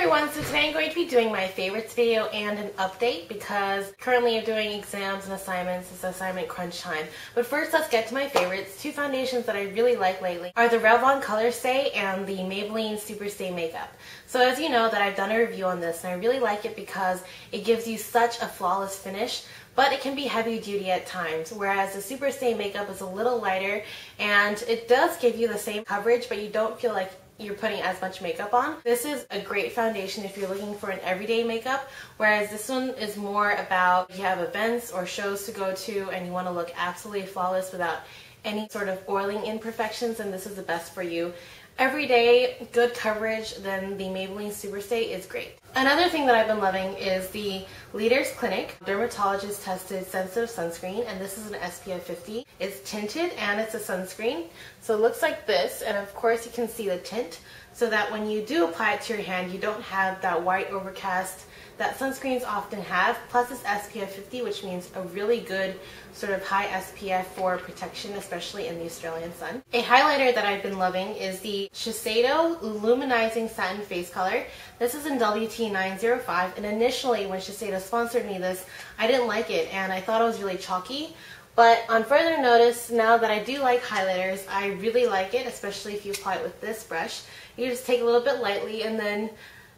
everyone, so today I'm going to be doing my favorites video and an update because currently I'm doing exams and assignments. It's assignment crunch time. But first, let's get to my favorites. Two foundations that I really like lately are the Revlon Color Stay and the Maybelline Super Stay Makeup. So as you know that I've done a review on this and I really like it because it gives you such a flawless finish, but it can be heavy duty at times, whereas the Super Stay Makeup is a little lighter and it does give you the same coverage, but you don't feel like you're putting as much makeup on. This is a great foundation if you're looking for an everyday makeup, whereas this one is more about if you have events or shows to go to and you want to look absolutely flawless without any sort of oiling imperfections, and this is the best for you. Everyday good coverage, then the Maybelline Super Stay is great. Another thing that I've been loving is the Leaders Clinic Dermatologist Tested Sensitive Sunscreen, and this is an SPF 50. It's tinted and it's a sunscreen, so it looks like this, and of course you can see the tint so that when you do apply it to your hand you don't have that white overcast that sunscreens often have. Plus it's SPF 50, which means a really good sort of high SPF for protection, especially in the Australian sun. A highlighter that I've been loving is the Shiseido Luminizing Satin Face Color. This is in WT905, and initially when Shiseido sponsored me this, I didn't like it and I thought it was really chalky. But on further notice, now that I do like highlighters, I really like it, especially if you apply it with this brush. You just take a little bit lightly and then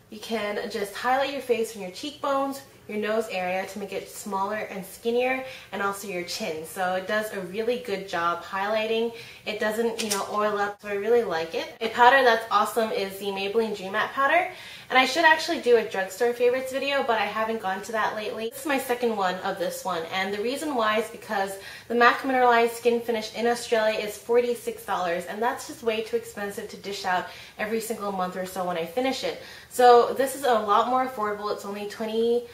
you can just highlight your face from your cheekbones, your nose area to make it smaller and skinnier, and also your chin. So it does a really good job highlighting. It doesn't, oil up, so I really like it. A powder that's awesome is the Maybelline Dream Matte powder. And I should actually do a drugstore favorites video, but I haven't gone to that lately. This is my second one of this one, and the reason why is because the MAC Mineralized Skin Finish in Australia is $46, and that's just way too expensive to dish out every single month or so when I finish it. So this is a lot more affordable. It's only $20,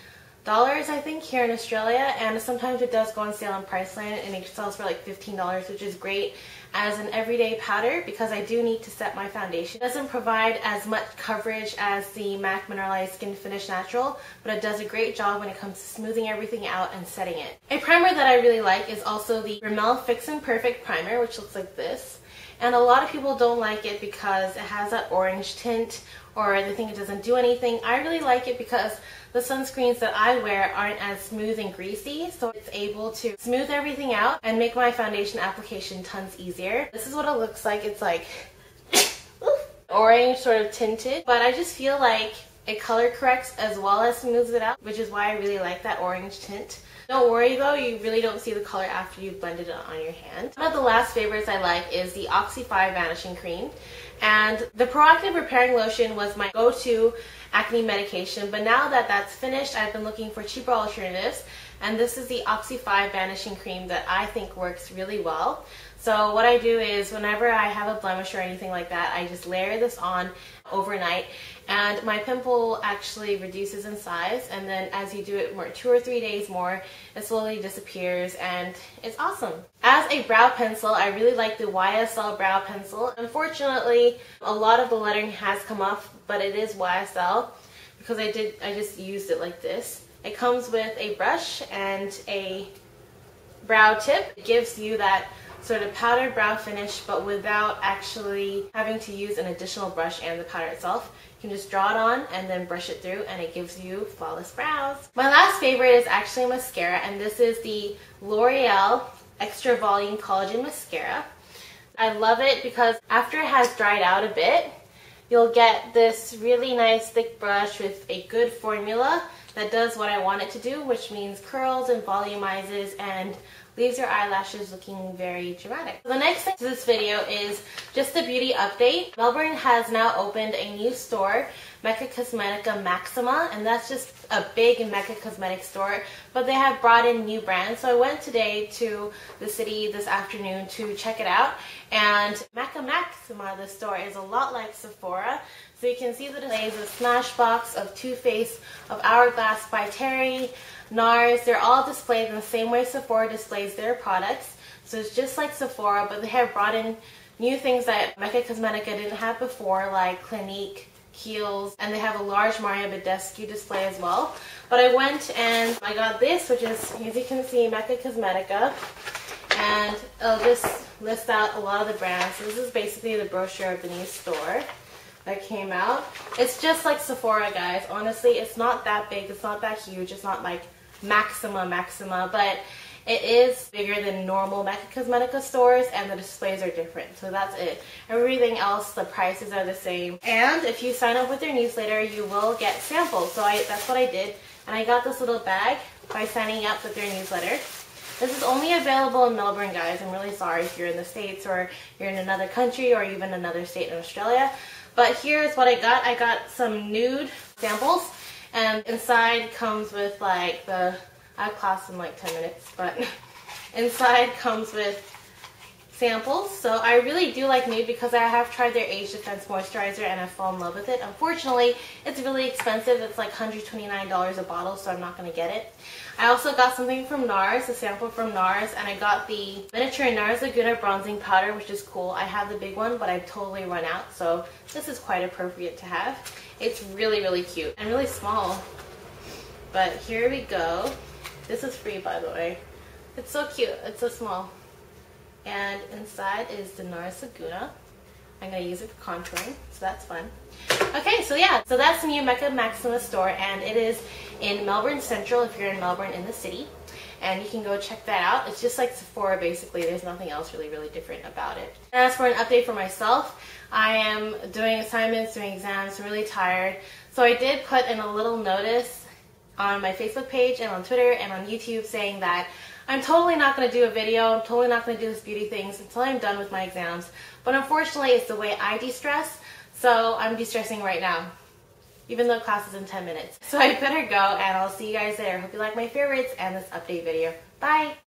I think, here in Australia, and sometimes it does go on sale on Priceline and it sells for like $15, which is great as an everyday powder because I do need to set my foundation. It doesn't provide as much coverage as the MAC Mineralized Skin Finish Natural, but it does a great job when it comes to smoothing everything out and setting it. A primer that I really like is also the Rimmel Fix and Perfect Primer, which looks like this. And a lot of people don't like it because it has that orange tint, or they think it doesn't do anything. I really like it because the sunscreens that I wear aren't as smooth and greasy, so it's able to smooth everything out and make my foundation application tons easier. This is what it looks like. It's like orange sort of tinted, but I just feel like it color corrects as well as smooths it out, which is why I really like that orange tint. Don't worry though, you really don't see the color after you've blended it on your hand. One of the last favorites I like is the Oxy 5 Vanishing Cream. And the Proactive Repairing Lotion was my go-to acne medication, but now that that's finished, I've been looking for cheaper alternatives, and this is the Oxy 5 Vanishing Cream that I think works really well. So what I do is whenever I have a blemish or anything like that, I just layer this on overnight, and my pimple actually reduces in size, and then as you do it more 2 or 3 days more, it slowly disappears, and it's awesome. As a brow pencil, I really like the YSL brow pencil. Unfortunately, a lot of the lettering has come off, but it is YSL because I just used it like this. It comes with a brush and a brow tip. It gives you that sort of powdered brow finish, but without actually having to use an additional brush and the powder itself. You can just draw it on and then brush it through, and it gives you flawless brows. My last favorite is actually a mascara, and this is the L'Oreal Extra Volume Collagen Mascara. I love it because after it has dried out a bit, you'll get this really nice thick brush with a good formula that does what I want it to do, which means curls and volumizes and leaves your eyelashes looking very dramatic. The next thing to this video is just a beauty update. Melbourne has now opened a new store, Mecca Cosmetica Maxima, and that's just a big Mecca cosmetic store, but they have brought in new brands. So I went today to the city this afternoon to check it out, and Mecca Maxima, the store, is a lot like Sephora. So you can see the displays of Smashbox, of Too Faced, of Hourglass by Terry, NARS. They're all displayed in the same way Sephora displays their products. So it's just like Sephora, but they have brought in new things that Mecca Cosmetica didn't have before, like Clinique, Kiehl's, and they have a large Mario Badescu display as well. But I went and I got this, which is, as you can see, Mecca Cosmetica, and it'll just list out a lot of the brands. So this is basically the brochure of the new store. that came out. It's just like Sephora, guys. Honestly, it's not that big. It's not that huge. It's not like Maxima, but it is bigger than normal Mecca Cosmetica stores, and the displays are different. So that's it. Everything else, the prices are the same. And if you sign up with their newsletter, you will get samples. So that's what I did. And I got this little bag by signing up with their newsletter. This is only available in Melbourne, guys. I'm really sorry if you're in the States or you're in another country or even another state in Australia. But here's what I got. I got some nude samples, and inside comes with like I have class in like 10 minutes, but inside comes with samples. So I really do like nude because I have tried their age defense moisturizer and I fell in love with it. Unfortunately, it's really expensive. It's like $129 a bottle, so I'm not going to get it. I also got something from NARS, a sample from NARS, and I got the miniature NARS Laguna bronzing powder, which is cool. I have the big one, but I've totally run out, so this is quite appropriate to have. It's really, really cute and really small. But here we go. This is free, by the way. It's so cute. It's so small. And inside is the NARS Laguna. I'm going to use it for contouring, so that's fun. Okay, so yeah, so that's the new Mecca Maxima store, and it is in Melbourne Central if you're in Melbourne in the city. And you can go check that out. It's just like Sephora, basically. There's nothing else really, really different about it. And as for an update for myself, I am doing assignments, doing exams. I'm really tired. So I did put in a little notice on my Facebook page and on Twitter and on YouTube saying that I'm totally not going to do a video. I'm totally not going to do this beauty things until I'm done with my exams. But unfortunately, it's the way I de-stress. So I'm de-stressing right now, even though class is in 10 minutes. So I better go, and I'll see you guys there. Hope you like my favorites and this update video. Bye!